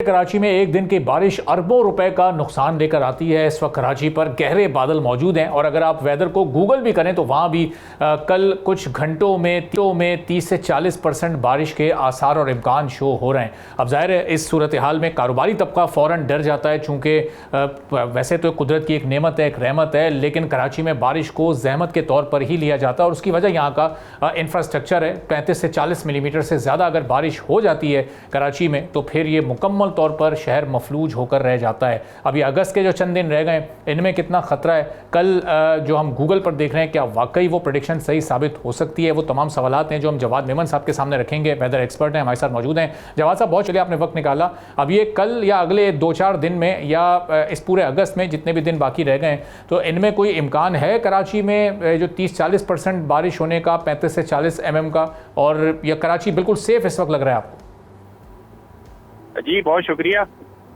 कराची में एक दिन की बारिश अरबों रुपए का नुकसान लेकर आती है। इस वक्त कराची पर गहरे बादल मौजूद हैं और अगर आप वेदर को गूगल भी करें तो वहाँ भी कल कुछ घंटों में 30 से 40% बारिश के आसार और इम्कान शो हो रहे हैं। अब जाहिर है इस सूरत हाल में कारोबारी तबका फ़ौरन डर जाता है, चूँकि वैसे तो कुदरत की एक नेमत है, एक रहमत है, लेकिन कराची में बारिश को जहमत के तौर पर ही लिया जाता है और उसकी वजह यहाँ का इंफ्रास्ट्रक्चर है। 35 से 40 मिलीमीटर से ज़्यादा अगर बारिश हो जाती है कराची में तो फिर ये मुकम्मल तौर पर शहर मफलूज होकर रह जाता है। अभी अगस्त के जो चंद दिन रह गए इनमें कितना खतरा है, कल जो हम गूगल पर देख रहे हैं क्या वाकई वो प्रेडिक्शन सही साबित हो सकती है, वो तमाम सवालात हैं जो हम जवाद मेमन साहब के सामने रखेंगे। वेदर एक्सपर्ट हैं, हमारे साथ मौजूद हैं। जवाद साहब, बहुत चलिए आपने वक्त निकाला। अब ये कल या अगले 2-4 दिन में या इस पूरे अगस्त में जितने भी दिन बाकी रह गए तो इनमें कोई इम्कान है कराची में जो 30-40% बारिश होने का, 35 से 40 mm का, और यह कराची बिल्कुल सेफ इस वक्त लग रहा है आपको? जी बहुत शुक्रिया।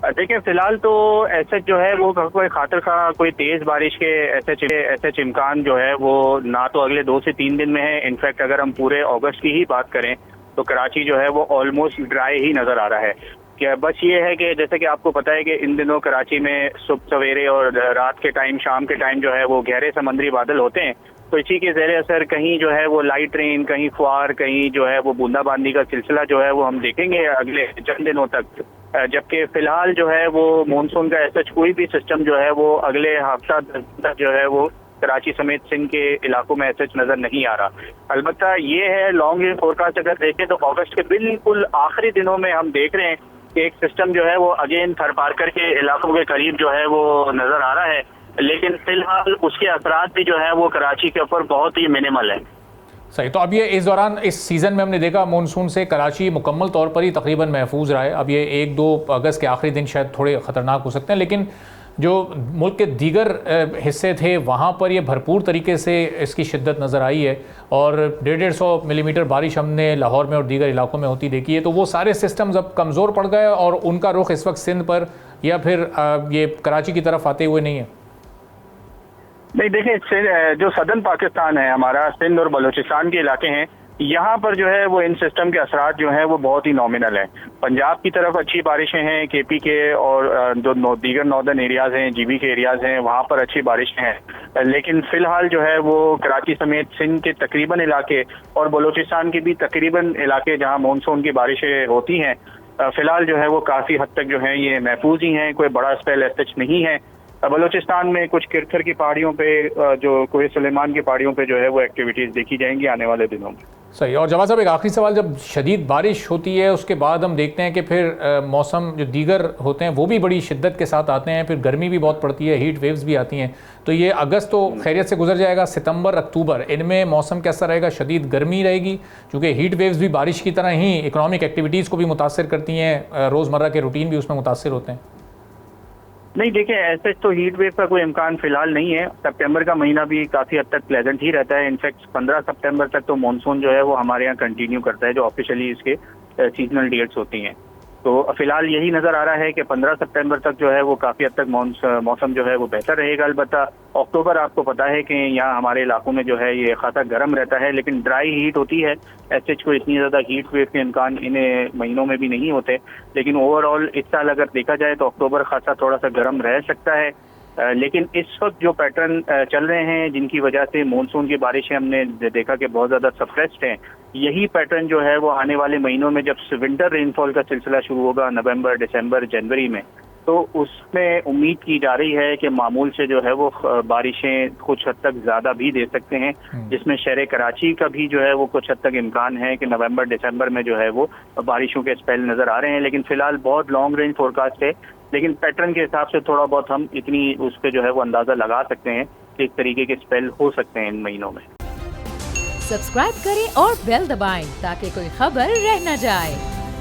देखिए फिलहाल तो ऐसे जो है वो कोई खातर का कोई तेज बारिश के ऐसे इम्कान जो है वो ना तो अगले 2 से 3 दिन में है। इनफैक्ट अगर हम पूरे अगस्त की ही बात करें तो कराची जो है वो ऑलमोस्ट ड्राई ही नजर आ रहा है। क्या बस ये है कि जैसे कि आपको पता है कि इन दिनों कराची में सुबह सवेरे और रात के टाइम, शाम के टाइम जो है वो गहरे समंदरी बादल होते हैं, तो इसी के ज़ेरे असर कहीं जो है वो लाइट रेन, कहीं फुहार, कहीं जो है वो बूंदाबांदी का सिलसिला जो है वो हम देखेंगे अगले चंद दिनों तक। जबकि फिलहाल जो है वो मानसून का ऐसा कोई भी सिस्टम जो है वो अगले हफ्ता तक जो है वो कराची समेत सिंध के इलाकों में ऐसा नजर नहीं आ रहा। अलबत्ता ये है लॉन्ग रेंज फोरकास्ट अगर देखें तो अगस्त के बिल्कुल आखिरी दिनों में हम देख रहे हैं कि एक सिस्टम जो है वो अगेन थर पारकर के इलाकों के करीब जो है वो नजर आ रहा है, लेकिन फिलहाल उसके असरात भी जो है वो कराची के ऊपर बहुत ही मिनिमल है। सही। तो अब ये इस दौरान इस सीज़न में हमने देखा मानसून से कराची मुकम्मल तौर पर ही तकरीबन महफूज रहा है। अब ये 1-2 अगस्त के आखिरी दिन शायद थोड़े ख़तरनाक हो सकते हैं, लेकिन जो मुल्क के दीगर हिस्से थे वहाँ पर ये भरपूर तरीके से इसकी शिद्दत नज़र आई है और 150-150 मिलीमीटर बारिश हमने लाहौर में और दीगर इलाकों में होती देखी है। तो वो सारे सिस्टम्स अब कमज़ोर पड़ गए और उनका रुख इस वक्त सिंध पर या फिर ये कराची की तरफ आते हुए नहीं है? नहीं, देखिए जो सदर्न पाकिस्तान है हमारा, सिंध और बलूचिस्तान के इलाके हैं, यहाँ पर जो है वो इन सिस्टम के असरात जो हैं वो बहुत ही नॉमिनल है। पंजाब की तरफ अच्छी बारिशें हैं, केपी के और जो दीगर नॉर्दर्न एरियाज़ हैं, जीबी के एरियाज़ हैं, वहाँ पर अच्छी बारिशें हैं। लेकिन फ़िलहाल जो है वो कराची समेत सिंध के तकरीबन इलाके और बलूचिस्तान के भी तकरीबन इलाके जहाँ मानसून की बारिशें होती हैं, फ़िलहाल जो है वो काफ़ी हद तक जो है ये महफूज ही हैं, कोई बड़ा स्पेल एसच नहीं है। बलूचिस्तान में कुछ किरथर की पहाड़ियों पे, जो कोहे सुलेमान की पहाड़ियों पे जो है वो एक्टिविटीज़ देखी जाएंगी आने वाले दिनों में। सही। और जवाब साहब, एक आखिरी सवाल, जब शदीद बारिश होती है उसके बाद हम देखते हैं कि फिर मौसम जो दीगर होते हैं वो भी बड़ी शिद्दत के साथ आते हैं, फिर गर्मी भी बहुत पड़ती है, हीट वेव्स भी आती हैं। तो ये अगस्त तो खैरियत से गुजर जाएगा, सितंबर, अक्टूबर, इनमें मौसम कैसा रहेगा? शदीद गर्मी रहेगी क्योंकि हीट वेव्स भी बारिश की तरह ही इकनॉमिक एक्टिविटीज़ को भी मुतासर करती हैं, रोज़मर्रा के रूटीन भी उसमें मुतासर होते हैं। नहीं, देखिए ऐसे तो हीट वेव का कोई इम्कान फिलहाल नहीं है। सितंबर का महीना भी काफ़ी हद तक प्लेजेंट ही रहता है। इनफैक्ट 15 सितंबर तक तो मानसून जो है वो हमारे यहाँ कंटिन्यू करता है, जो ऑफिशियली इसके सीजनल डेट्स होती हैं। तो फिलहाल यही नज़र आ रहा है कि 15 सितंबर तक जो है वो काफ़ी हद तक मौसम जो है वो बेहतर रहेगा। अलबत्ता अक्टूबर आपको पता है कि यहाँ हमारे इलाकों में जो है ये खासा गर्म रहता है, लेकिन ड्राई हीट होती है। ऐसे कोई इतनी ज़्यादा हीट वेव के इम्कान इन महीनों में भी नहीं होते, लेकिन ओवरऑल इस साल अगर देखा जाए तो अक्टूबर खासा थोड़ा सा गर्म रह सकता है। लेकिन इस वक्त जो पैटर्न चल रहे हैं जिनकी वजह से मानसून की बारिशें हमने देखा कि बहुत ज़्यादा सप्रेस्ड हैं, यही पैटर्न जो है वो आने वाले महीनों में जब विंटर रेनफॉल का सिलसिला शुरू होगा नवंबर, दिसंबर, जनवरी में, तो उसमें उम्मीद की जा रही है कि मामूल से जो है वो बारिशें कुछ हद तक ज़्यादा भी दे सकते हैं, जिसमें शहर कराची का भी जो है वो कुछ हद तक इम्कान है कि नवंबर, दिसंबर में जो है वो बारिशों के स्पेल नज़र आ रहे हैं। लेकिन फिलहाल बहुत लॉन्ग रेंज फोरकास्ट है, लेकिन पैटर्न के हिसाब से थोड़ा बहुत हम इतनी उस पर जो है वो अंदाज़ा लगा सकते हैं कि इस तरीके के स्पेल हो सकते हैं इन महीनों में। सब्सक्राइब करें और बेल दबाएं ताकि कोई खबर रह न जाए।